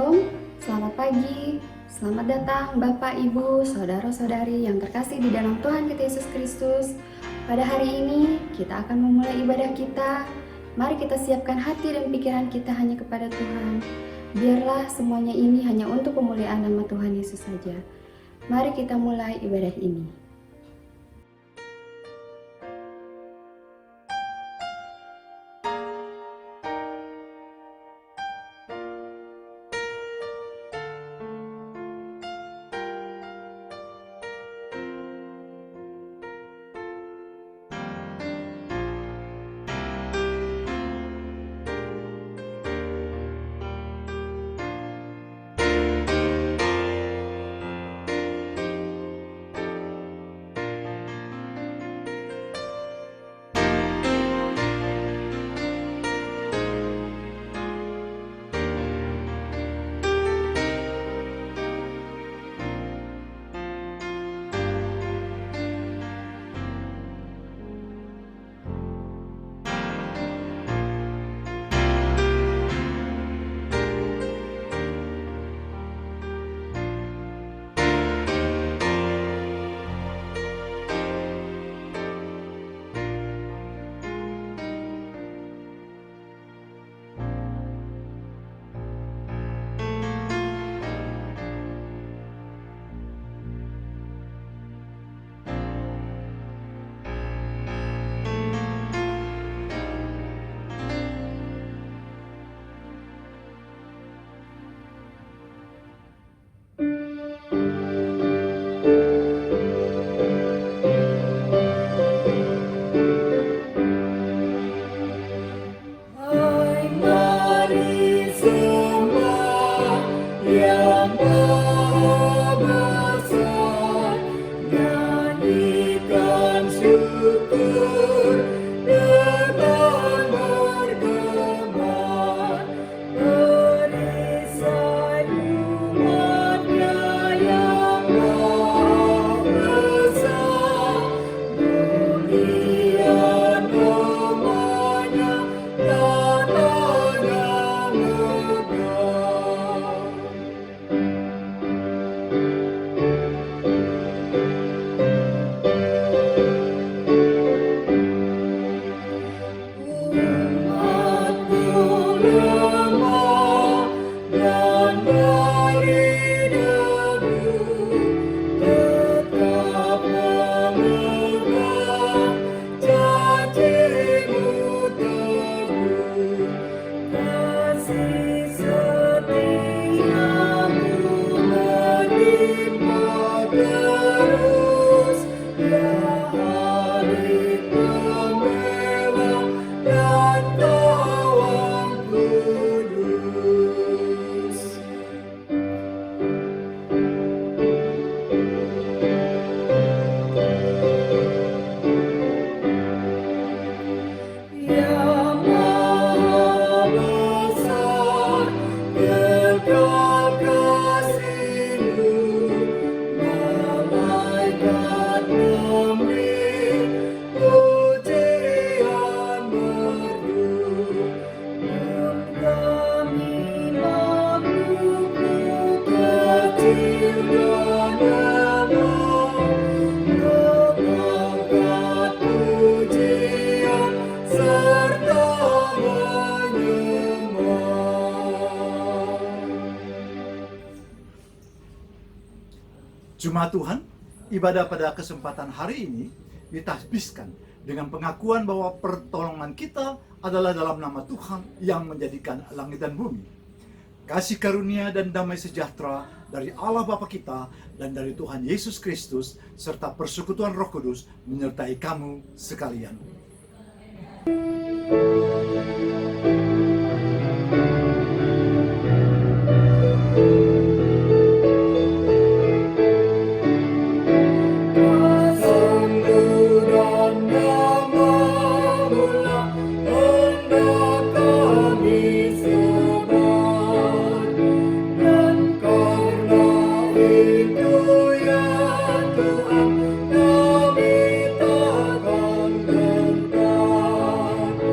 Shalom, selamat pagi, selamat datang Bapak, Ibu, Saudara-saudari yang terkasih di dalam Tuhan kita Yesus Kristus. Pada hari ini kita akan memulai ibadah kita. Mari kita siapkan hati dan pikiran kita hanya kepada Tuhan. Biarlah semuanya ini hanya untuk pemuliaan nama Tuhan Yesus saja. Mari kita mulai ibadah ini. Jemaat Tuhan, ibadah pada kesempatan hari ini ditasbihkan dengan pengakuan bahwa pertolongan kita adalah dalam nama Tuhan yang menjadikan langit dan bumi. Kasih karunia dan damai sejahtera dari Allah Bapa kita dan dari Tuhan Yesus Kristus serta persekutuan Roh Kudus menyertai kamu sekalian. Tuhan, kami takkan gentar.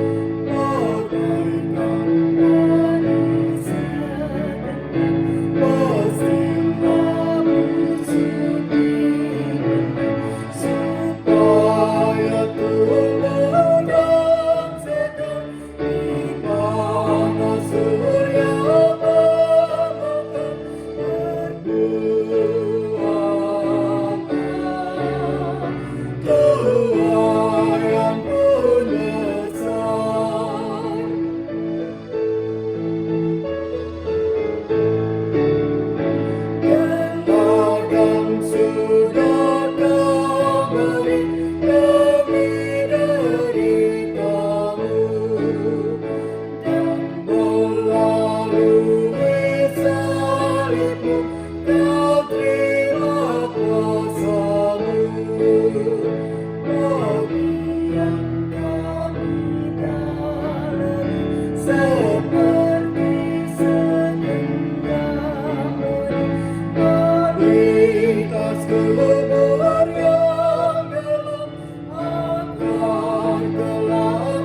kubur yang gelap akan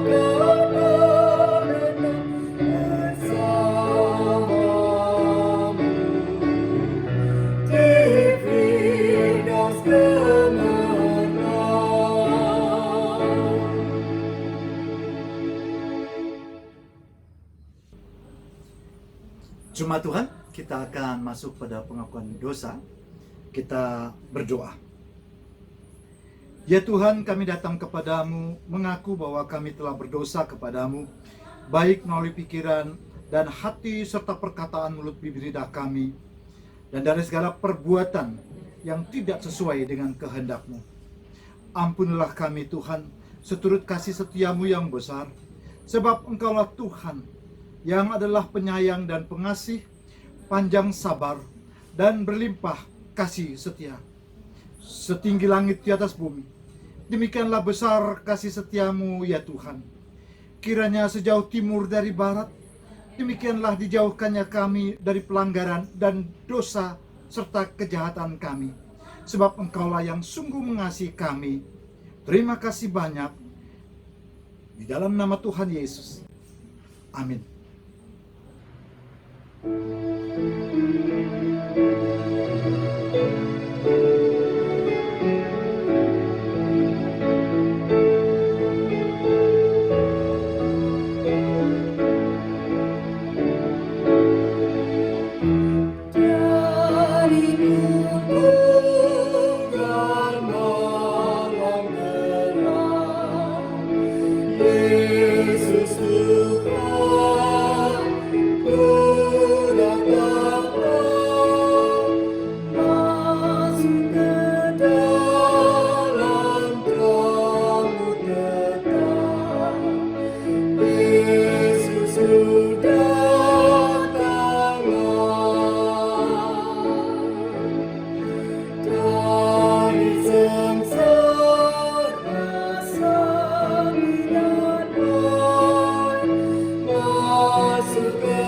gelap menetap bersamamu di Firdaus kemenangan. Jemaat Tuhan, kita akan masuk pada pengakuan dosa. Kita berdoa. Ya Tuhan, kami datang kepadamu mengaku bahwa kami telah berdosa kepadamu, baik melalui pikiran dan hati serta perkataan mulut bibir lidah kami, dan dari segala perbuatan yang tidak sesuai dengan kehendak-Mu. Ampunilah kami Tuhan, seturut kasih setiamu yang besar, sebab Engkaulah Tuhan yang adalah penyayang dan pengasih, panjang sabar, dan berlimpah kasih setia. Setinggi langit di atas bumi, demikianlah besar kasih setiamu ya Tuhan. Kiranya sejauh timur dari barat, demikianlah dijauhkannya kami dari pelanggaran dan dosa serta kejahatan kami. Sebab Engkaulah yang sungguh mengasihi kami. Terima kasih banyak. Di dalam nama Tuhan Yesus. Amin. Yesus Tuhan, ku datanglah, masuk ke dalam terang-Mu tetap. Yesus ku datanglah, dari sengsara sampai masuk ke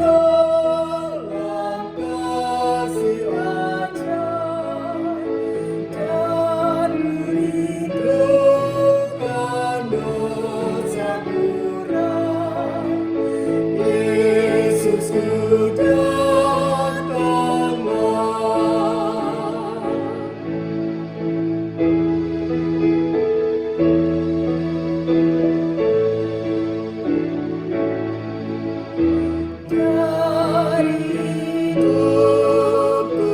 dalam kasih ajaib dan rindukan dosa kurang. Yesus ku datanglah, dari hidupku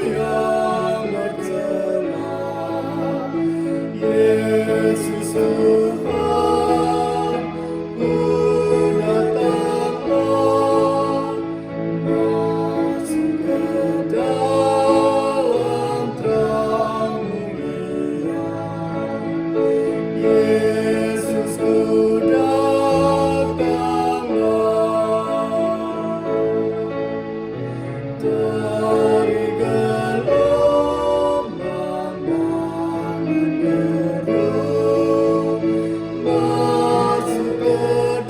yang bercela. Yesus Tuhan, ku datanglah, masuk ke dalam terang-Mu mulia. Yesus ku dari gelombang menderu, masuk ke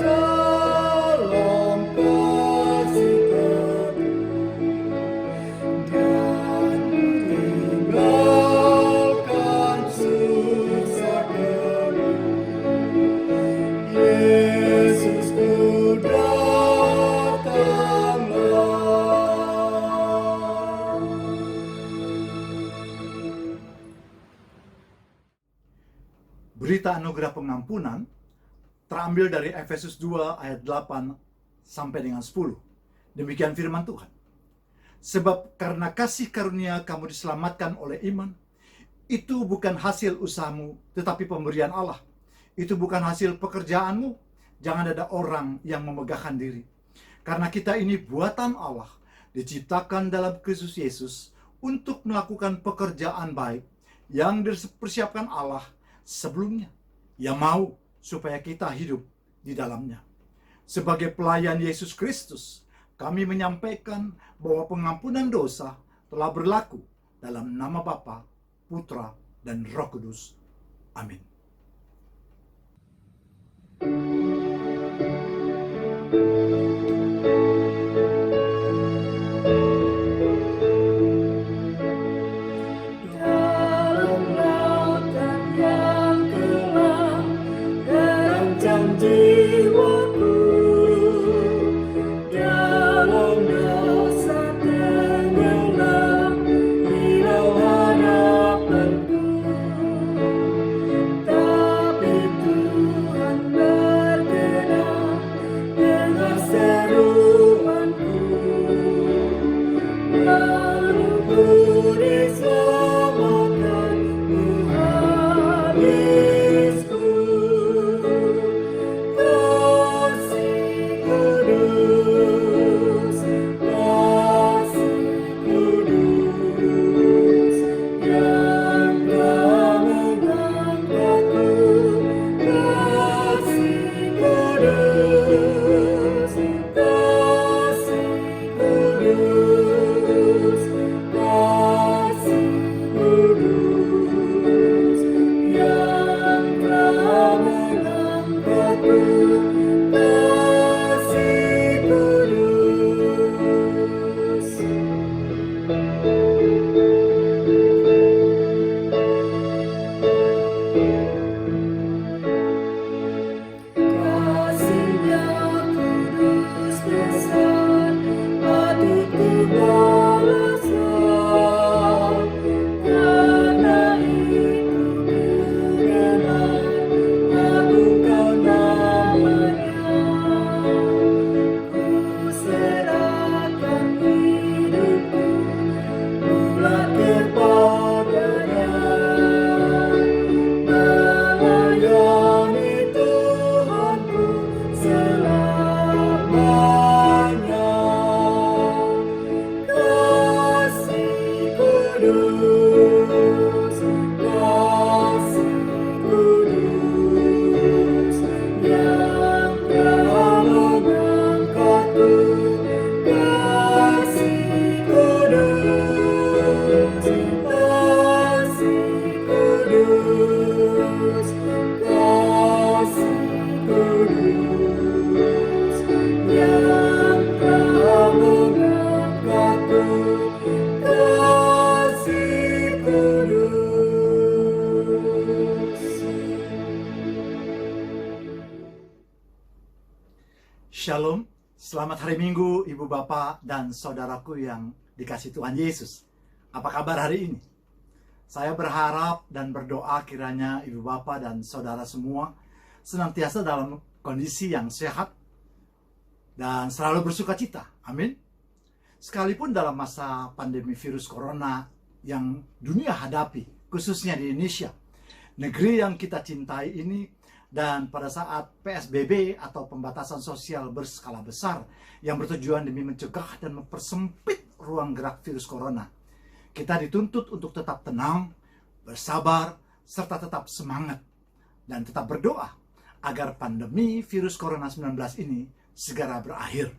dalam kasih teduh, dan meninggalkan susah keluh. Yesus ku datanglah. Berita anugerah pengampunan terambil dari Efesus 2 ayat 8 sampai dengan 10. Demikian firman Tuhan. Sebab karena kasih karunia kamu diselamatkan oleh iman. Itu bukan hasil usahamu, tetapi pemberian Allah. Itu bukan hasil pekerjaanmu. Jangan ada orang yang memegahkan diri. Karena kita ini buatan Allah, diciptakan dalam Kristus Yesus untuk melakukan pekerjaan baik yang dipersiapkan Allah sebelumnya. Ia mau supaya kita hidup di dalamnya. Sebagai pelayan Yesus Kristus, kami menyampaikan bahwa pengampunan dosa telah berlaku dalam nama Bapa, Putra, dan Roh Kudus. Amin. Selamat hari Minggu, Ibu Bapak dan saudaraku yang dikasih Tuhan Yesus. Apa kabar hari ini? Saya berharap dan berdoa kiranya Ibu Bapak dan saudara semua senantiasa dalam kondisi yang sehat dan selalu bersukacita. Amin. Sekalipun dalam masa pandemi virus corona yang dunia hadapi, khususnya di Indonesia, negeri yang kita cintai ini, dan pada saat PSBB atau pembatasan sosial berskala besar yang bertujuan demi mencegah dan mempersempit ruang gerak virus corona, kita dituntut untuk tetap tenang, bersabar, serta tetap semangat dan tetap berdoa agar pandemi virus corona 19 ini segera berakhir.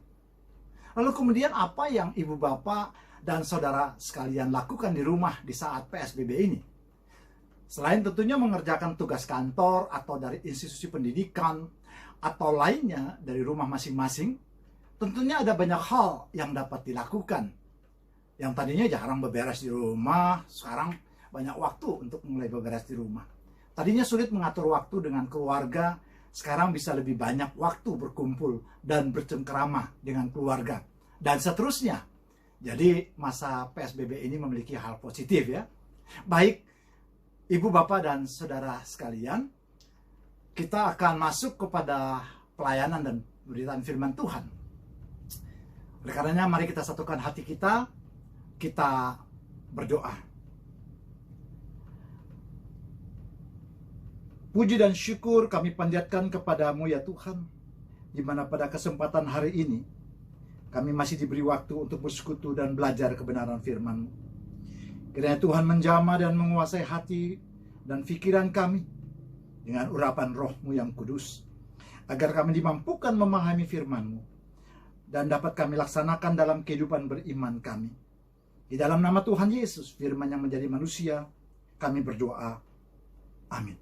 Lalu kemudian apa yang Ibu Bapak dan saudara sekalian lakukan di rumah di saat PSBB ini? Selain tentunya mengerjakan tugas kantor atau dari institusi pendidikan atau lainnya dari rumah masing-masing, tentunya ada banyak hal yang dapat dilakukan. Yang tadinya jarang beberes di rumah, sekarang banyak waktu untuk mulai beberes di rumah. Tadinya sulit mengatur waktu dengan keluarga, sekarang bisa lebih banyak waktu berkumpul dan bercengkerama dengan keluarga, dan seterusnya. Jadi masa PSBB ini memiliki hal positif ya. Baik, Ibu, Bapak, dan saudara sekalian, kita akan masuk kepada pelayanan dan pemberitaan firman Tuhan. Oleh karenanya, mari kita satukan hati kita berdoa. Puji dan syukur kami panjatkan kepadamu ya Tuhan, di mana pada kesempatan hari ini, kami masih diberi waktu untuk bersekutu dan belajar kebenaran firman-Mu. Kiranya Tuhan menjamah dan menguasai hati dan pikiran kami dengan urapan Roh-Mu yang kudus, agar kami dimampukan memahami firman-Mu dan dapat kami laksanakan dalam kehidupan beriman kami. Di dalam nama Tuhan Yesus, firman yang menjadi manusia, kami berdoa. Amin.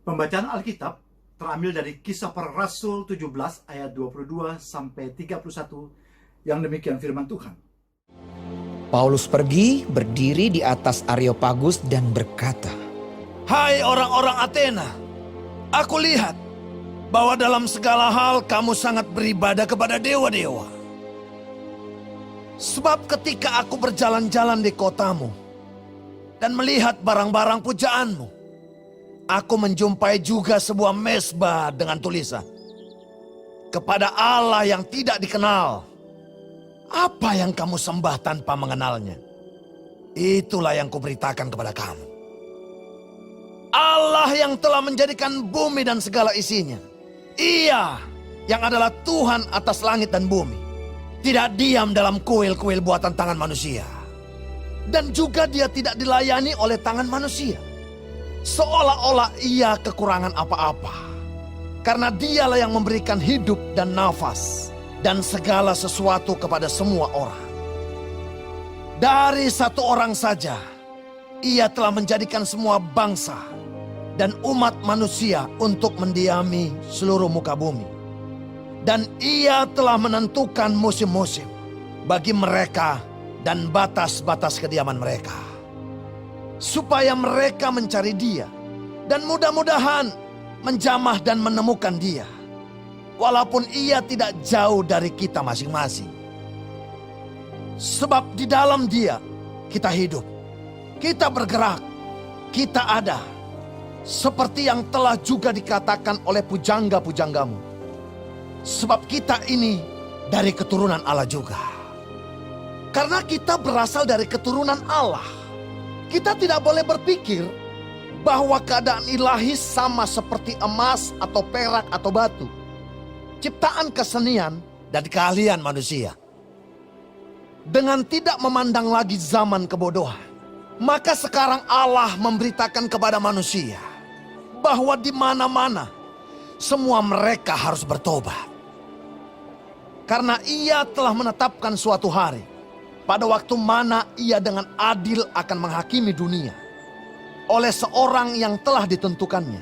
Pembacaan Alkitab terambil dari Kisah Para Rasul 17 ayat 22 sampai 31 yang demikian firman Tuhan. Paulus pergi, berdiri di atas Areopagus dan berkata, Hai orang-orang Athena, aku lihat bahwa dalam segala hal kamu sangat beribadah kepada dewa-dewa. Sebab ketika aku berjalan-jalan di kotamu dan melihat barang-barang pujaanmu, aku menjumpai juga sebuah mezbah dengan tulisan, kepada Allah yang tidak dikenal. Apa yang kamu sembah tanpa mengenalnya? Itulah yang kuberitakan kepada kamu. Allah yang telah menjadikan bumi dan segala isinya. Ia yang adalah Tuhan atas langit dan bumi. Tidak diam dalam kuil-kuil buatan tangan manusia. Dan juga dia tidak dilayani oleh tangan manusia. Seolah-olah ia kekurangan apa-apa. Karena dialah yang memberikan hidup dan nafas dan segala sesuatu kepada semua orang. Dari satu orang saja, ia telah menjadikan semua bangsa dan umat manusia untuk mendiami seluruh muka bumi. Dan ia telah menentukan musim-musim bagi mereka dan batas-batas kediaman mereka, supaya mereka mencari dia dan mudah-mudahan menjamah dan menemukan dia. Walaupun ia tidak jauh dari kita masing-masing. Sebab di dalam dia kita hidup, kita bergerak, kita ada. Seperti yang telah juga dikatakan oleh pujangga-pujanggamu. Sebab kita ini dari keturunan Allah juga. Karena kita berasal dari keturunan Allah, kita tidak boleh berpikir bahwa keadaan ilahi sama seperti emas atau perak atau batu, ciptaan kesenian dan keahlian manusia. Dengan tidak memandang lagi zaman kebodohan, maka sekarang Allah memberitakan kepada manusia bahwa di mana-mana semua mereka harus bertobat. Karena ia telah menetapkan suatu hari pada waktu mana ia dengan adil akan menghakimi dunia oleh seorang yang telah ditentukannya.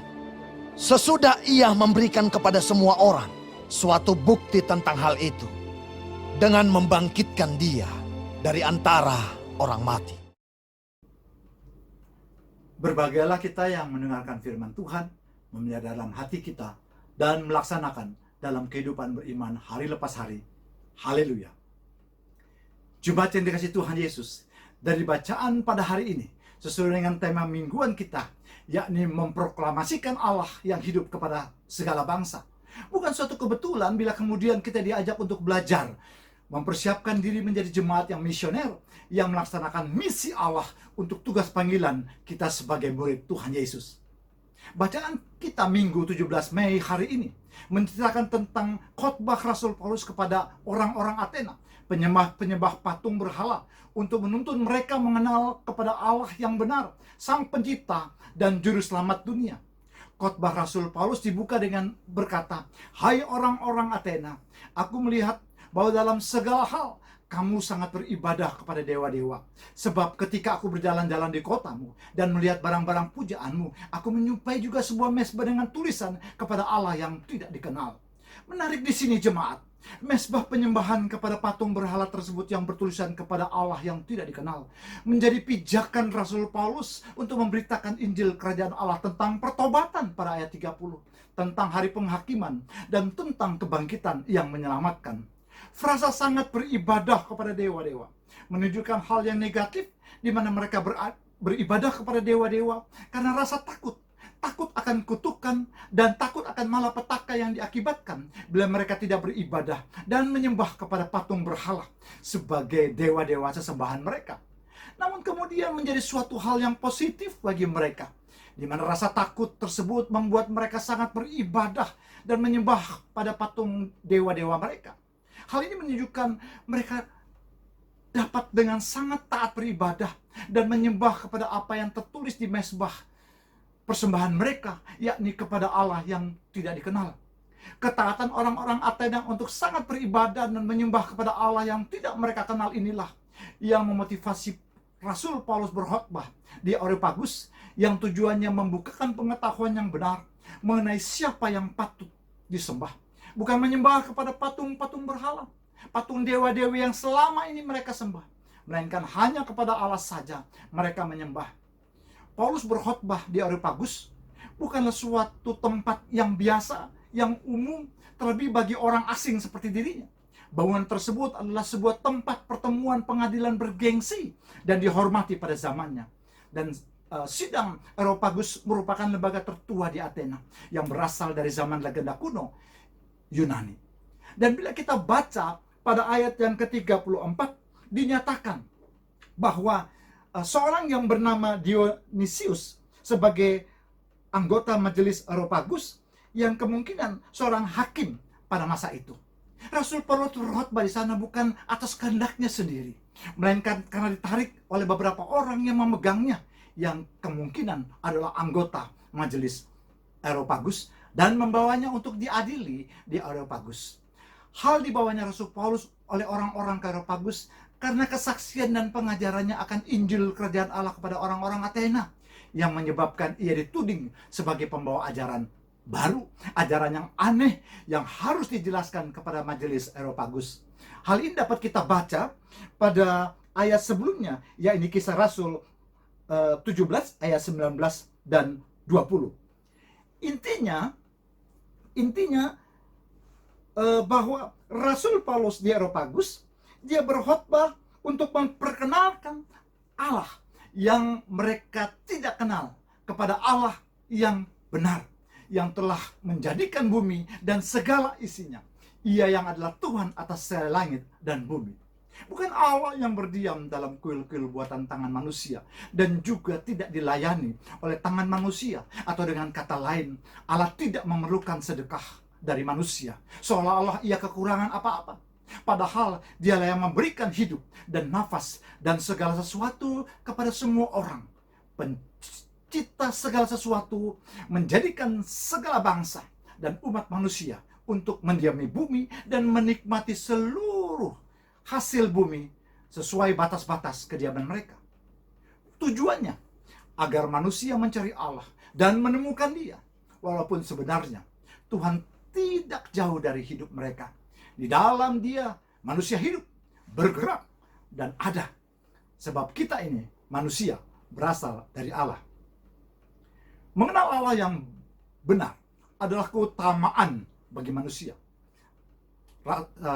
Sesudah ia memberikan kepada semua orang suatu bukti tentang hal itu dengan membangkitkan dia dari antara orang mati. Berbahagialah kita yang mendengarkan firman Tuhan, memelihara dalam hati kita, dan melaksanakan dalam kehidupan beriman hari lepas hari. Haleluya. Jemaat yang dikasihi Tuhan Yesus, dari bacaan pada hari ini sesuai dengan tema mingguan kita, yakni memproklamasikan Allah yang hidup kepada segala bangsa. Bukan suatu kebetulan bila kemudian kita diajak untuk belajar, mempersiapkan diri menjadi jemaat yang misioner, yang melaksanakan misi Allah untuk tugas panggilan kita sebagai murid Tuhan Yesus. Bacaan kita Minggu 17 Mei hari ini menceritakan tentang khotbah Rasul Paulus kepada orang-orang Athena, penyembah patung berhala, untuk menuntun mereka mengenal kepada Allah yang benar, Sang Pencipta dan Juru Selamat dunia. Khotbah Rasul Paulus dibuka dengan berkata, "Hai orang-orang Athena, aku melihat bahwa dalam segala hal kamu sangat beribadah kepada dewa-dewa. Sebab ketika aku berjalan-jalan di kotamu dan melihat barang-barang pujaanmu, aku menyumpai juga sebuah mezbah dengan tulisan kepada Allah yang tidak dikenal." Menarik di sini jemaat, mezbah penyembahan kepada patung berhala tersebut yang bertulisan kepada Allah yang tidak dikenal menjadi pijakan Rasul Paulus untuk memberitakan Injil Kerajaan Allah tentang pertobatan pada ayat 30, tentang hari penghakiman, dan tentang kebangkitan yang menyelamatkan. Frasa sangat beribadah kepada dewa-dewa menunjukkan hal yang negatif, di mana mereka beribadah kepada dewa-dewa karena rasa takut akan kutukan dan takut akan malapetaka yang diakibatkan bila mereka tidak beribadah dan menyembah kepada patung berhala sebagai dewa-dewa sesembahan mereka. Namun kemudian menjadi suatu hal yang positif bagi mereka, di mana rasa takut tersebut membuat mereka sangat beribadah dan menyembah pada patung dewa-dewa mereka. Hal ini menunjukkan mereka dapat dengan sangat taat beribadah dan menyembah kepada apa yang tertulis di mezbah persembahan mereka, yakni kepada Allah yang tidak dikenal. Ketaatan orang-orang Athena untuk sangat beribadah dan menyembah kepada Allah yang tidak mereka kenal inilah yang memotivasi Rasul Paulus berkhotbah di Areopagus, yang tujuannya membukakan pengetahuan yang benar mengenai siapa yang patut disembah. Bukan menyembah kepada patung-patung berhala, patung dewa-dewi yang selama ini mereka sembah, melainkan hanya kepada Allah saja mereka menyembah. Paulus berkhotbah di Areopagus bukanlah suatu tempat yang biasa, yang umum, terlebih bagi orang asing seperti dirinya. Bangunan tersebut adalah sebuah tempat pertemuan pengadilan bergengsi dan dihormati pada zamannya. Dan sidang Areopagus merupakan lembaga tertua di Athena yang berasal dari zaman legenda kuno Yunani. Dan bila kita baca pada ayat yang ke-34, dinyatakan bahwa seorang yang bernama Dionysius sebagai anggota majelis Areopagus, yang kemungkinan seorang hakim pada masa itu. Rasul Paulus berkhotbah di sana bukan atas kehendaknya sendiri, melainkan karena ditarik oleh beberapa orang yang memegangnya, yang kemungkinan adalah anggota majelis Areopagus, dan membawanya untuk diadili di Areopagus. Hal dibawanya Rasul Paulus oleh orang-orang ke Areopagus karena kesaksian dan pengajarannya akan Injil Kerajaan Allah kepada orang-orang Athena, yang menyebabkan ia dituding sebagai pembawa ajaran baru, ajaran yang aneh yang harus dijelaskan kepada majelis Areopagus. Hal ini dapat kita baca pada ayat sebelumnya, yakni Kisah Rasul 17 ayat 19 dan 20. Intinya bahwa Rasul Paulus di Areopagus, dia berkhotbah untuk memperkenalkan Allah yang mereka tidak kenal kepada Allah yang benar, yang telah menjadikan bumi dan segala isinya. Ia yang adalah Tuhan atas segala langit dan bumi. Bukan Allah yang berdiam dalam kuil-kuil buatan tangan manusia dan juga tidak dilayani oleh tangan manusia, atau dengan kata lain, Allah tidak memerlukan sedekah dari manusia, seolah-olah ia kekurangan apa-apa. Padahal dialah yang memberikan hidup dan nafas dan segala sesuatu kepada semua orang. Pencipta segala sesuatu, menjadikan segala bangsa dan umat manusia untuk mendiami bumi dan menikmati seluruh hasil bumi sesuai batas-batas kediaman mereka. Tujuannya agar manusia mencari Allah dan menemukan Dia, walaupun sebenarnya Tuhan tidak jauh dari hidup mereka. Di dalam Dia manusia hidup, bergerak, dan ada. Sebab kita ini manusia berasal dari Allah. Mengenal Allah yang benar adalah keutamaan bagi manusia.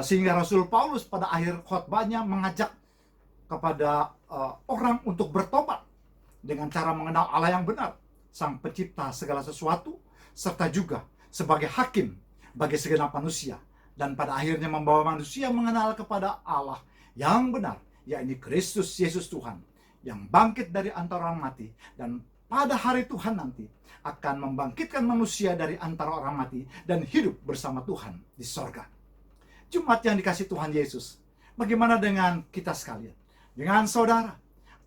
Sehingga Rasul Paulus pada akhir khotbahnya mengajak kepada orang untuk bertobat dengan cara mengenal Allah yang benar, Sang Pencipta segala sesuatu, serta juga sebagai hakim bagi segenap manusia, dan pada akhirnya membawa manusia mengenal kepada Allah yang benar, yakni Kristus Yesus Tuhan, yang bangkit dari antara orang mati, dan pada hari Tuhan nanti akan membangkitkan manusia dari antara orang mati dan hidup bersama Tuhan di sorga. Jemaat yang dikasih Tuhan Yesus, bagaimana dengan kita sekalian? Dengan saudara,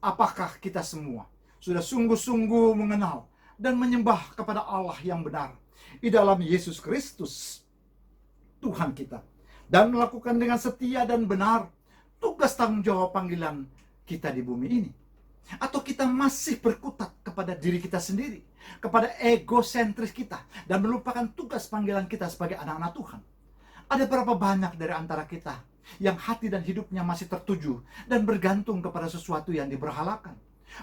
apakah kita semua sudah sungguh-sungguh mengenal dan menyembah kepada Allah yang benar di dalam Yesus Kristus, Tuhan kita, dan melakukan dengan setia dan benar tugas tanggung jawab panggilan kita di bumi ini? Atau kita masih berkutat kepada diri kita sendiri, kepada egosentris kita, dan melupakan tugas panggilan kita sebagai anak-anak Tuhan? Ada berapa banyak dari antara kita yang hati dan hidupnya masih tertuju dan bergantung kepada sesuatu yang diberhalakan?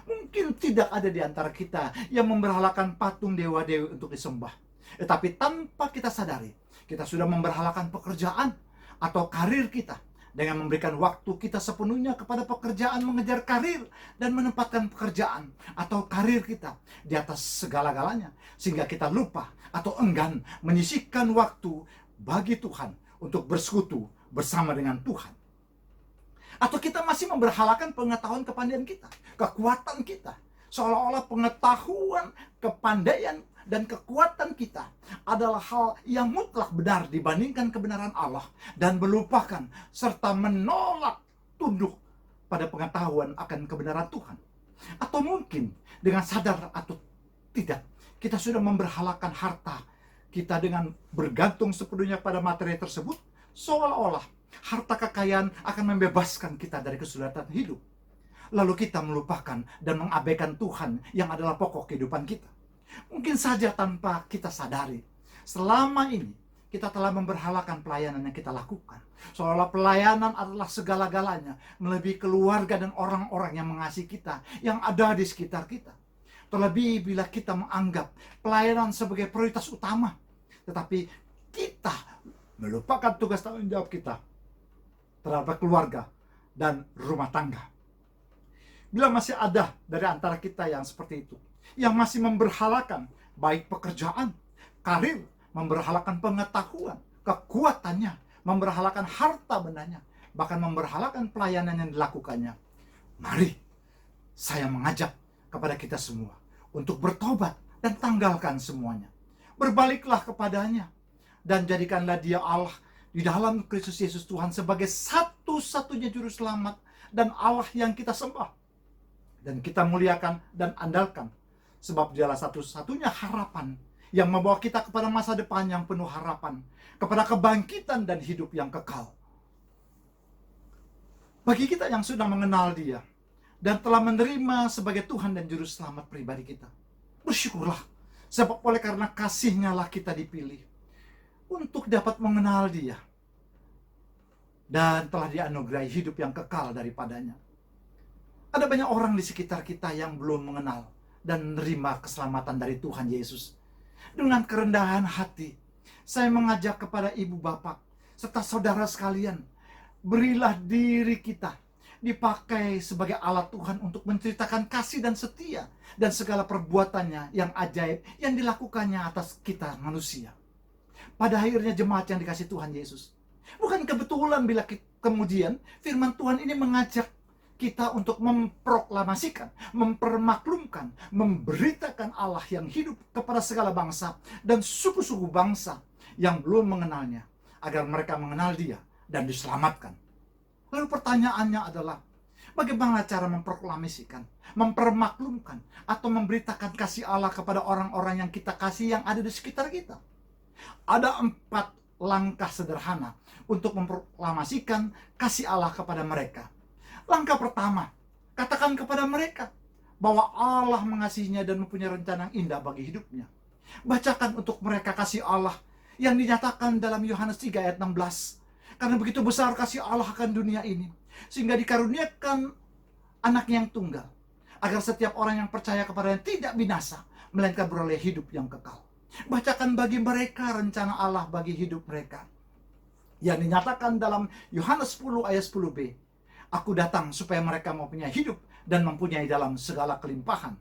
Mungkin tidak ada di antara kita yang memberhalakan patung dewa-dewi untuk disembah. Tetapi tanpa kita sadari, kita sudah memberhalakan pekerjaan atau karir kita dengan memberikan waktu kita sepenuhnya kepada pekerjaan, mengejar karir, dan menempatkan pekerjaan atau karir kita di atas segala-galanya, sehingga kita lupa atau enggan menyisihkan waktu bagi Tuhan untuk bersekutu bersama dengan Tuhan. Atau kita masih memberhalakan pengetahuan kepandaian kita, kekuatan kita, seolah-olah pengetahuan, kepandaian, dan kekuatan kita adalah hal yang mutlak benar dibandingkan kebenaran Allah, dan melupakan serta menolak tunduk pada pengetahuan akan kebenaran Tuhan. Atau mungkin dengan sadar atau tidak, kita sudah memberhalakan harta kita dengan bergantung sepenuhnya pada materi tersebut, seolah-olah harta kekayaan akan membebaskan kita dari kesulitan hidup. Lalu kita melupakan dan mengabaikan Tuhan yang adalah pokok kehidupan kita. Mungkin saja tanpa kita sadari, selama ini kita telah memberhalakan pelayanan yang kita lakukan, seolah pelayanan adalah segala-galanya, melebihi keluarga dan orang-orang yang mengasihi kita, yang ada di sekitar kita. Terlebih bila kita menganggap pelayanan sebagai prioritas utama, tetapi kita melupakan tugas tanggung jawab kita terhadap keluarga dan rumah tangga. Bila masih ada dari antara kita yang seperti itu, yang masih memberhalakan baik pekerjaan, karir, memberhalakan pengetahuan, kekuatannya, memberhalakan harta bendanya, bahkan memberhalakan pelayanan yang dilakukannya, mari saya mengajak kepada kita semua untuk bertobat dan tanggalkan semuanya. Berbaliklah kepadanya dan jadikanlah dia Allah di dalam Kristus Yesus Tuhan sebagai satu-satunya juru selamat dan Allah yang kita sembah dan kita muliakan dan andalkan, sebab dialah satu-satunya harapan yang membawa kita kepada masa depan yang penuh harapan, kepada kebangkitan dan hidup yang kekal. Bagi kita yang sudah mengenal dia dan telah menerima sebagai Tuhan dan Juru Selamat pribadi kita, bersyukurlah, sebab oleh karena kasih-Nya lah kita dipilih untuk dapat mengenal dia dan telah dianugerahi hidup yang kekal daripadanya. Ada banyak orang di sekitar kita yang belum mengenal dan menerima keselamatan dari Tuhan Yesus. Dengan kerendahan hati, saya mengajak kepada ibu bapak serta saudara sekalian, berilah diri kita dipakai sebagai alat Tuhan untuk menceritakan kasih dan setia dan segala perbuatannya yang ajaib yang dilakukannya atas kita manusia. Pada akhirnya jemaat yang dikasih Tuhan Yesus, bukan kebetulan bila kemudian firman Tuhan ini mengajak kita untuk memproklamasikan, mempermaklumkan, memberitakan Allah yang hidup kepada segala bangsa dan suku-suku bangsa yang belum mengenalnya, agar mereka mengenal dia dan diselamatkan. Lalu pertanyaannya adalah, bagaimana cara memproklamasikan, mempermaklumkan, atau memberitakan kasih Allah kepada orang-orang yang kita kasih yang ada di sekitar kita? Ada 4 langkah sederhana untuk memproklamasikan kasih Allah kepada mereka. Langkah pertama, katakan kepada mereka bahwa Allah mengasihinya dan mempunyai rencana yang indah bagi hidupnya. Bacakan untuk mereka kasih Allah yang dinyatakan dalam Yohanes 3 ayat 16. Karena begitu besar kasih Allah akan dunia ini, sehingga dikaruniakan anaknya yang tunggal, agar setiap orang yang percaya kepadanya tidak binasa, melainkan beroleh hidup yang kekal. Bacakan bagi mereka rencana Allah bagi hidup mereka. Yang dinyatakan dalam Yohanes 10 ayat 10b. Aku datang supaya mereka mempunyai hidup dan mempunyai dalam segala kelimpahan.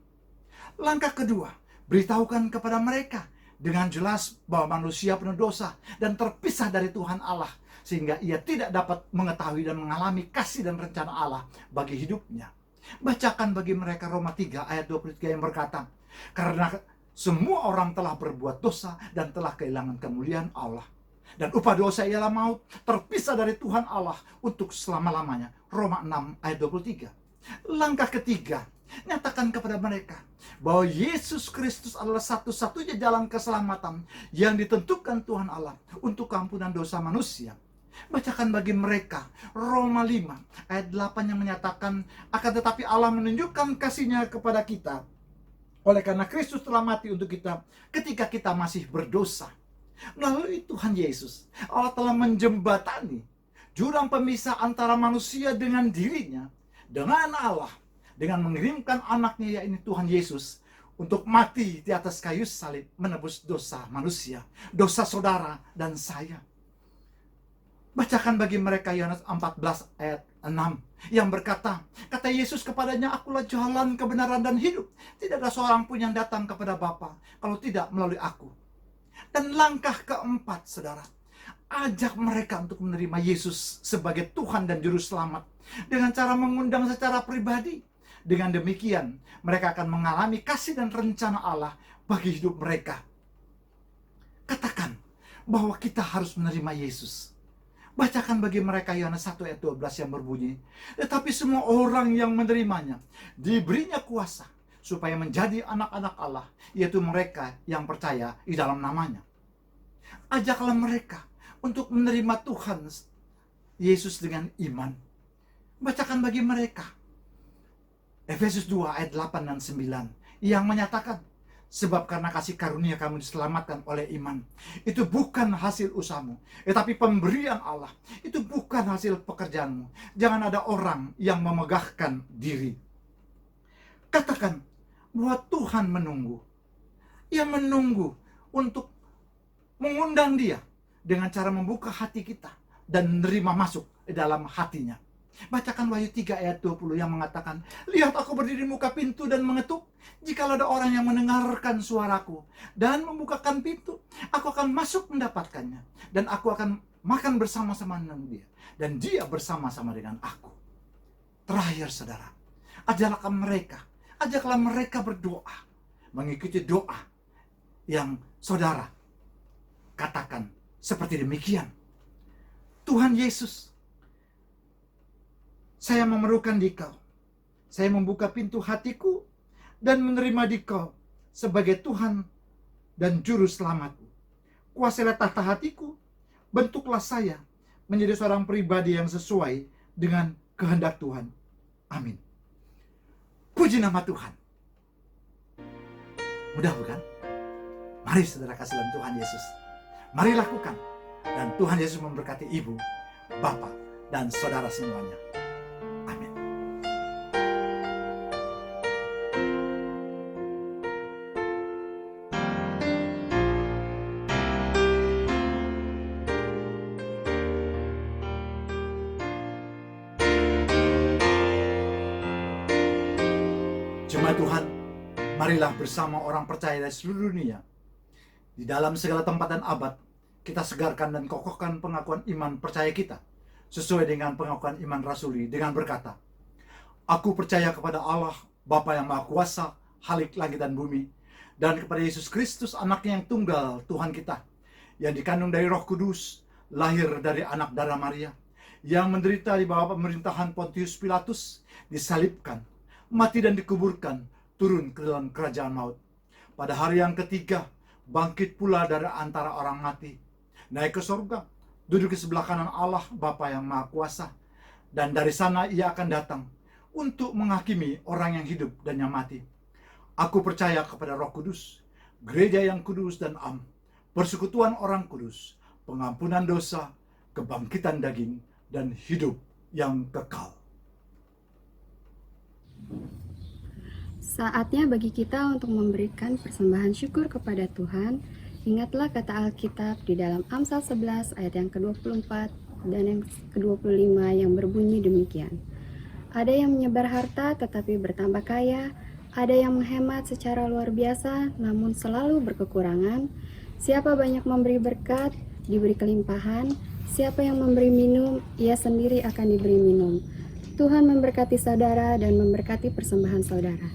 Langkah kedua, beritahukan kepada mereka dengan jelas bahwa manusia penuh dosa dan terpisah dari Tuhan Allah, sehingga ia tidak dapat mengetahui dan mengalami kasih dan rencana Allah bagi hidupnya. Bacakan bagi mereka Roma 3 ayat 23 yang berkata, karena semua orang telah berbuat dosa dan telah kehilangan kemuliaan Allah. Dan upah dosa ialah maut, terpisah dari Tuhan Allah untuk selama-lamanya. Roma 6 ayat 23. Langkah ketiga, nyatakan kepada mereka bahwa Yesus Kristus adalah satu-satunya jalan keselamatan yang ditentukan Tuhan Allah untuk keampunan dosa manusia. Bacakan bagi mereka Roma 5 ayat 8 yang menyatakan, akan tetapi Allah menunjukkan kasih-Nya kepada kita oleh karena Kristus telah mati untuk kita ketika kita masih berdosa. Melalui Tuhan Yesus, Allah telah menjembatani jurang pemisah antara manusia dengan dirinya, dengan Allah, dengan mengirimkan anaknya, yaitu Tuhan Yesus, untuk mati di atas kayu salib, menebus dosa manusia, dosa saudara dan saya. Bacakan bagi mereka Yohanes 14 ayat 6 yang berkata, kata Yesus kepadanya, akulah jalan, kebenaran dan hidup. Tidak ada seorang pun yang datang kepada Bapa kalau tidak melalui aku. Dan langkah keempat, saudara, ajak mereka untuk menerima Yesus sebagai Tuhan dan Juru Selamat dengan cara mengundang secara pribadi. Dengan demikian, mereka akan mengalami kasih dan rencana Allah bagi hidup mereka. Katakan bahwa kita harus menerima Yesus. Bacakan bagi mereka Yohanes 1 ayat 12 yang berbunyi, tetapi semua orang yang menerimanya diberinya kuasa supaya menjadi anak-anak Allah, yaitu mereka yang percaya di dalam namanya. Ajaklah mereka untuk menerima Tuhan Yesus dengan iman. Bacakan bagi mereka Efesus 2 ayat 8 dan 9 yang menyatakan, sebab karena kasih karunia kamu diselamatkan oleh iman. Itu bukan hasil usahamu, tetapi pemberian Allah. Itu bukan hasil pekerjaanmu. Jangan ada orang yang memegahkan diri. Katakan bahwa Tuhan menunggu. Ia menunggu untuk mengundang Dia dengan cara membuka hati kita dan menerima masuk dalam hatinya. Bacakan Wahyu 3 ayat 20 yang mengatakan, lihat aku berdiri di muka pintu dan mengetuk. Jikalau ada orang yang mendengarkan suaraku dan membukakan pintu, aku akan masuk mendapatkannya. Dan aku akan makan bersama-sama dengan dia. Dan dia bersama-sama dengan aku. Terakhir saudara, ajaklah mereka berdoa. Mengikuti doa yang saudara katakan seperti demikian. Tuhan Yesus, saya memerlukan Dikau. Saya membuka pintu hatiku dan menerima Dikau sebagai Tuhan dan Juru Selamatku. Kuasailah tata hatiku, bentuklah saya menjadi seorang pribadi yang sesuai dengan kehendak Tuhan. Amin. Puji nama Tuhan. Mudah bukan? Mari saudara kasih dalam Tuhan Yesus. Mari lakukan. Dan Tuhan Yesus memberkati ibu, bapak, dan saudara semuanya. Amin. Jemaat Tuhan, marilah bersama orang percaya dari seluruh dunia, di dalam segala tempat dan abad, kita segarkan dan kokohkan pengakuan iman percaya kita sesuai dengan pengakuan iman rasuli dengan berkata, aku percaya kepada Allah Bapa yang Maha Kuasa, Khalik langit dan bumi, dan kepada Yesus Kristus anaknya yang tunggal Tuhan kita, yang dikandung dari Roh Kudus, lahir dari anak darah Maria, yang menderita di bawah pemerintahan Pontius Pilatus, disalibkan, mati dan dikuburkan, turun ke dalam kerajaan maut. Pada hari yang ketiga, bangkit pula dari antara orang mati, naik ke surga, duduk di sebelah kanan Allah Bapa yang Maha Kuasa, dan dari sana ia akan datang untuk menghakimi orang yang hidup dan yang mati. Aku percaya kepada Roh Kudus, gereja yang kudus dan am, persekutuan orang kudus, pengampunan dosa, kebangkitan daging, dan hidup yang kekal. Saatnya bagi kita untuk memberikan persembahan syukur kepada Tuhan Ingatlah kata Alkitab di dalam Amsal 11 ayat yang ke-24 dan yang ke-25 yang berbunyi demikian. Ada yang menyebar harta tetapi bertambah kaya, ada yang menghemat secara luar biasa namun selalu berkekurangan. Siapa banyak memberi berkat, diberi kelimpahan. Siapa yang memberi minum, ia sendiri akan diberi minum. Tuhan memberkati saudara dan memberkati persembahan saudara.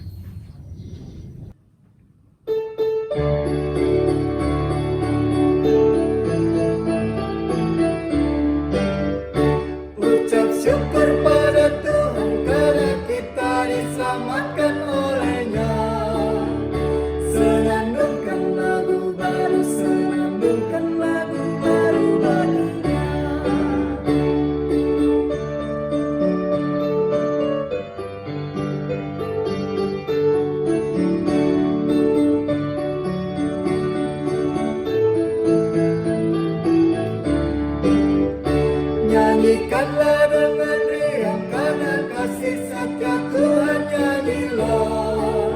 Ucap syukur pada Tuhan karena kita diselamatkan olehnya. Senandungkan lagu baru, senandungkan lagu baru baginya. Nyanyikanlah dengan riang karena kasih setia Tuhan, nyanyilah.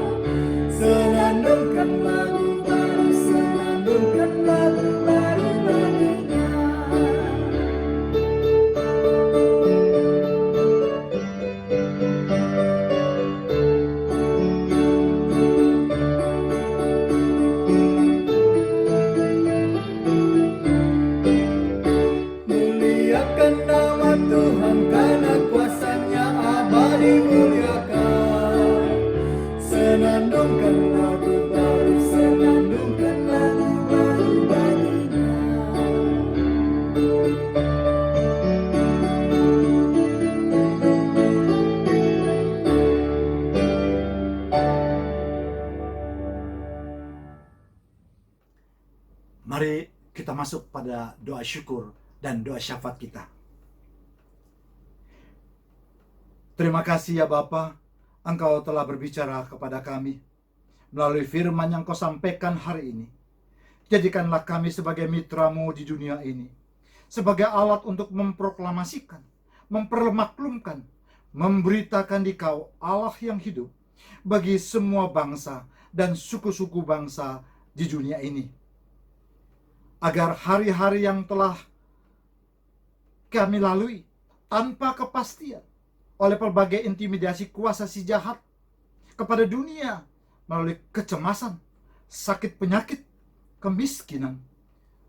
Senandungkan lagu baru, senandungkan lagu baru baginya. Muliakan nama Tuhan karena kuasanya abadi, muliakan. Senandungkan lagu baru, senandungkan lagu baru baginya. Mari kita masuk pada doa syukur dan doa syafaat kita. Terima kasih ya Bapa, Engkau telah berbicara kepada kami melalui firman yang Kau sampaikan hari ini. Jadikanlah kami sebagai mitra-Mu di dunia ini, sebagai alat untuk memproklamasikan, mempermaklumkan, memberitakan di Kau Allah yang hidup bagi semua bangsa dan suku-suku bangsa di dunia ini. Agar hari-hari yang telah kami lalui tanpa kepastian oleh berbagai intimidasi kuasa si jahat kepada dunia melalui kecemasan, sakit penyakit, kemiskinan,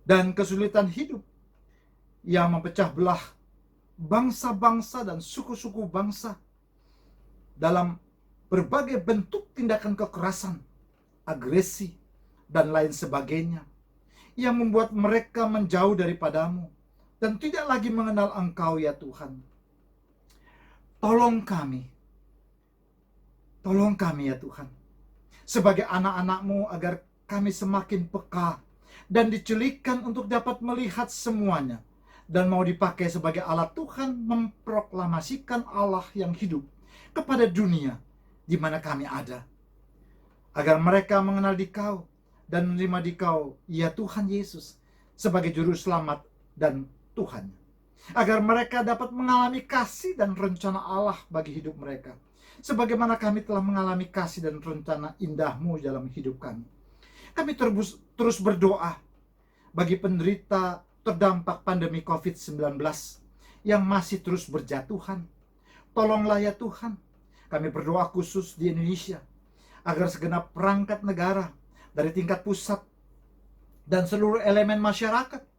dan kesulitan hidup yang memecah belah bangsa-bangsa dan suku-suku bangsa dalam berbagai bentuk tindakan kekerasan, agresi, dan lain sebagainya yang membuat mereka menjauh daripadamu dan tidak lagi mengenal Engkau ya Tuhan. Tolong kami ya Tuhan, sebagai anak-anak-Mu agar kami semakin peka dan dicelikkan untuk dapat melihat semuanya dan mau dipakai sebagai alat Tuhan memproklamasikan Allah yang hidup kepada dunia di mana kami ada. Agar mereka mengenal Dikau dan menerima Dikau, ya Tuhan Yesus, sebagai juru selamat dan Tuhan. Agar mereka dapat mengalami kasih dan rencana Allah bagi hidup mereka, sebagaimana kami telah mengalami kasih dan rencana indah-Mu dalam hidup kami. Kami terus berdoa bagi penderita terdampak pandemi COVID-19 yang masih terus berjatuhan. Tolonglah ya Tuhan. Kami berdoa khusus di Indonesia, agar segenap perangkat negara dari tingkat pusat dan seluruh elemen masyarakat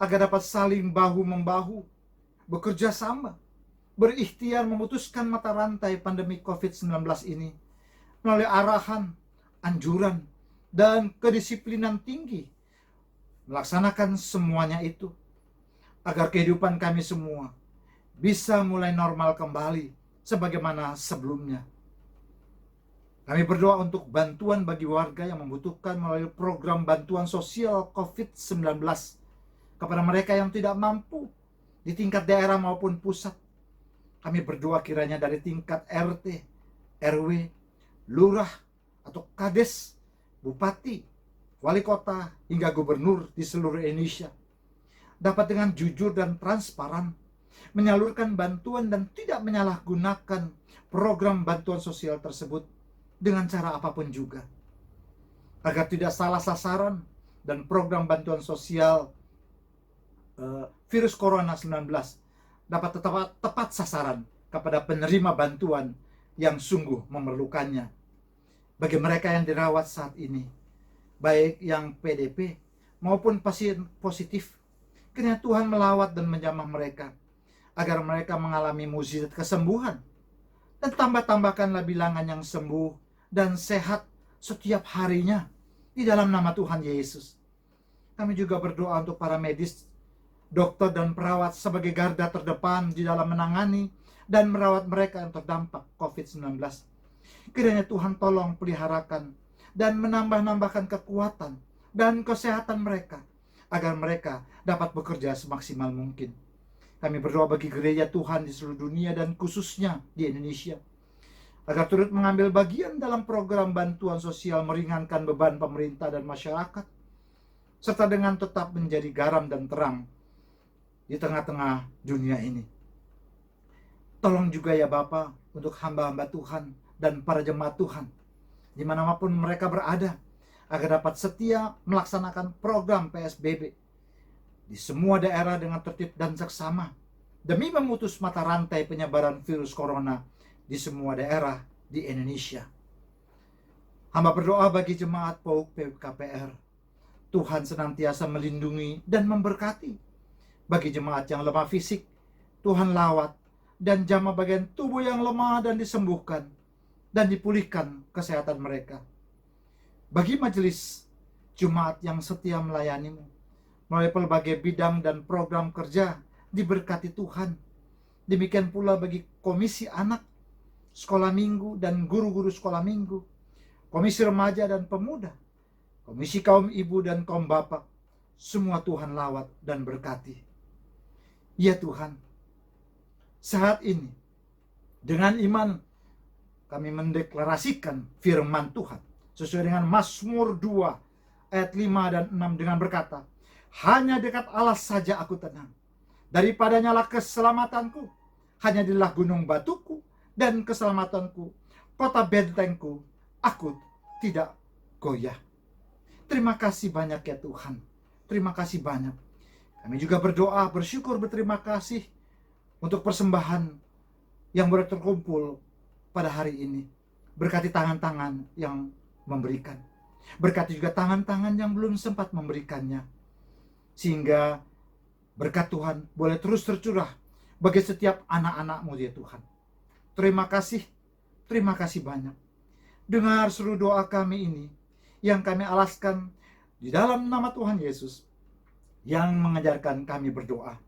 agar dapat saling bahu-membahu, bekerja sama, berikhtiar memutuskan mata rantai pandemi COVID-19 ini melalui arahan, anjuran, dan kedisiplinan tinggi, melaksanakan semuanya itu agar kehidupan kami semua bisa mulai normal kembali sebagaimana sebelumnya. Kami berdoa untuk bantuan bagi warga yang membutuhkan melalui program bantuan sosial COVID-19 kepada mereka yang tidak mampu di tingkat daerah maupun pusat. Kami berdoa kiranya dari tingkat RT, RW, lurah, atau kades, bupati, wali kota, hingga gubernur di seluruh Indonesia dapat dengan jujur dan transparan menyalurkan bantuan dan tidak menyalahgunakan program bantuan sosial tersebut dengan cara apapun juga, agar tidak salah sasaran dan program bantuan sosial virus corona 19 dapat tepat sasaran kepada penerima bantuan yang sungguh memerlukannya. Bagi mereka yang dirawat saat ini, baik yang PDP maupun pasien positif, kiranya Tuhan melawat dan menjamah mereka, agar mereka mengalami mukjizat kesembuhan. Dan tambahkanlah bilangan yang sembuh dan sehat setiap harinya di dalam nama Tuhan Yesus. Kami juga berdoa untuk para medis, dokter dan perawat sebagai garda terdepan di dalam menangani dan merawat mereka yang terdampak COVID-19. Kiranya Tuhan tolong peliharakan dan menambahkan kekuatan dan kesehatan mereka, agar mereka dapat bekerja semaksimal mungkin. Kami berdoa bagi gereja Tuhan di seluruh dunia dan khususnya di Indonesia, agar turut mengambil bagian dalam program bantuan sosial meringankan beban pemerintah dan masyarakat, serta dengan tetap menjadi garam dan terang di tengah-tengah dunia ini. Tolong juga ya Bapa untuk hamba-hamba Tuhan dan para jemaat Tuhan, dimanapun mereka berada, agar dapat setia melaksanakan program PSBB di semua daerah dengan tertib dan seksama, demi memutus mata rantai penyebaran virus corona di semua daerah di Indonesia. Hamba berdoa bagi jemaat PAUK PKPR, Tuhan senantiasa melindungi dan memberkati. Bagi jemaat yang lemah fisik, Tuhan lawat dan jamah bagian tubuh yang lemah dan disembuhkan dan dipulihkan kesehatan mereka. Bagi majelis jemaat yang setia melayanimu melalui berbagai bidang dan program kerja, diberkati Tuhan. Demikian pula bagi komisi anak, sekolah minggu dan guru-guru sekolah minggu, komisi remaja dan pemuda, komisi kaum ibu dan kaum bapak, semua Tuhan lawat dan berkati. Ya Tuhan, saat ini dengan iman kami mendeklarasikan firman Tuhan sesuai dengan Mazmur 2 ayat 5 dan 6 dengan berkata, hanya dekat Allah saja aku tenang, daripadanya lah keselamatanku, hanya dilah gunung batuku dan keselamatanku, kota bentengku, aku tidak goyah. Terima kasih banyak ya Tuhan, terima kasih banyak. Kami juga berdoa, bersyukur, berterima kasih untuk persembahan yang boleh terkumpul pada hari ini. Berkati tangan-tangan yang memberikan, berkati juga tangan-tangan yang belum sempat memberikannya, sehingga berkat Tuhan boleh terus tercurah bagi setiap anak-anak-Mu ya Tuhan. Terima kasih banyak. Dengar seluruh doa kami ini yang kami alaskan di dalam nama Tuhan Yesus yang mengajarkan kami berdoa.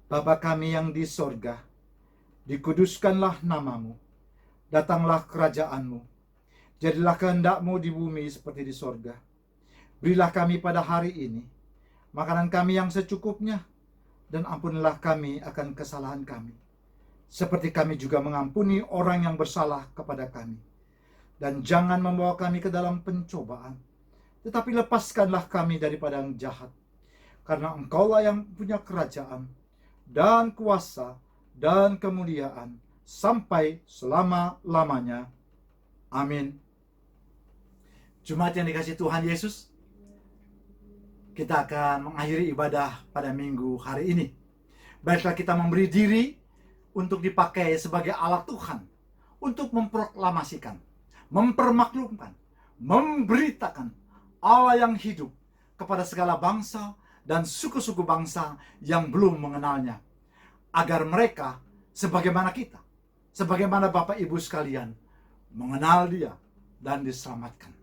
Bapa kami yang di sorga, dikuduskanlah namamu, datanglah kerajaan-Mu, jadilah kehendak-Mu di bumi seperti di sorga. Berilah kami pada hari ini makanan kami yang secukupnya, dan ampunilah kami akan kesalahan kami, seperti kami juga mengampuni orang yang bersalah kepada kami. Dan jangan membawa kami ke dalam pencobaan, tetapi lepaskanlah kami daripada yang jahat. Karena Engkaulah yang punya kerajaan, dan kuasa, dan kemuliaan, sampai selama-lamanya. Amin. Jemaat yang dikasihi Tuhan Yesus, kita akan mengakhiri ibadah pada minggu hari ini. Baiklah kita memberi diri untuk dipakai sebagai alat Tuhan, untuk memproklamasikan, mempermaklumkan, memberitakan Allah yang hidup kepada segala bangsa dan suku-suku bangsa yang belum mengenalnya, agar mereka sebagaimana kita, sebagaimana Bapak Ibu sekalian, mengenal Dia dan diselamatkan.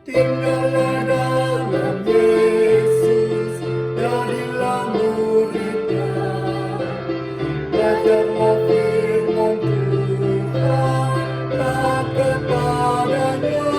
Tinggallah dalam Yesus, jadilah murid-Nya. Belajarlah firman Tuhan, taat kepadanya.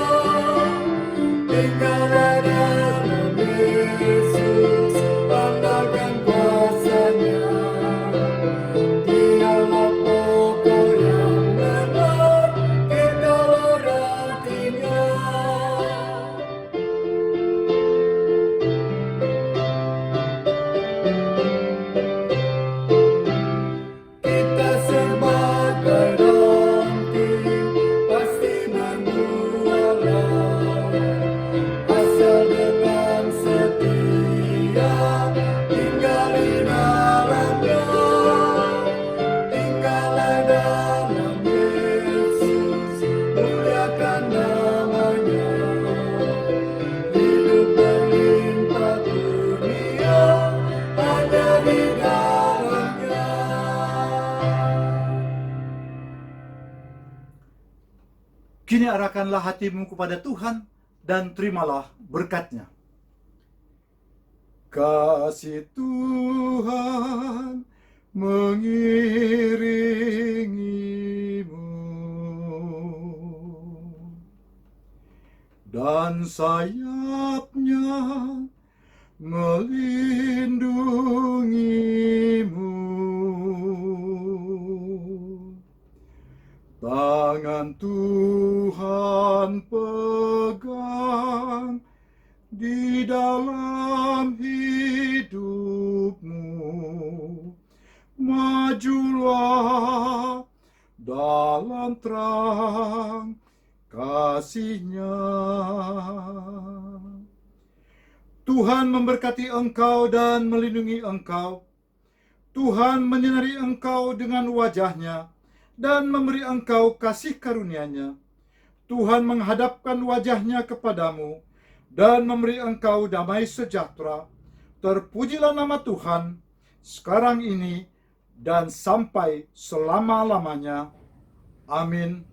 Kini arahkanlah hatimu kepada Tuhan dan terimalah berkat-Nya. Kasih Tuhan mengiringimu dan sayap-Nya melindungimu. Tangan Tuhan pegang di dalam hidupmu. Majulah dalam terang kasih-Nya. Tuhan memberkati engkau dan melindungi engkau. Tuhan menyinari engkau dengan wajah-Nya dan memberi engkau kasih karunia-Nya. Tuhan menghadapkan wajah-Nya kepadamu dan memberi engkau damai sejahtera. Terpujilah nama Tuhan sekarang ini dan sampai selama-lamanya. Amin.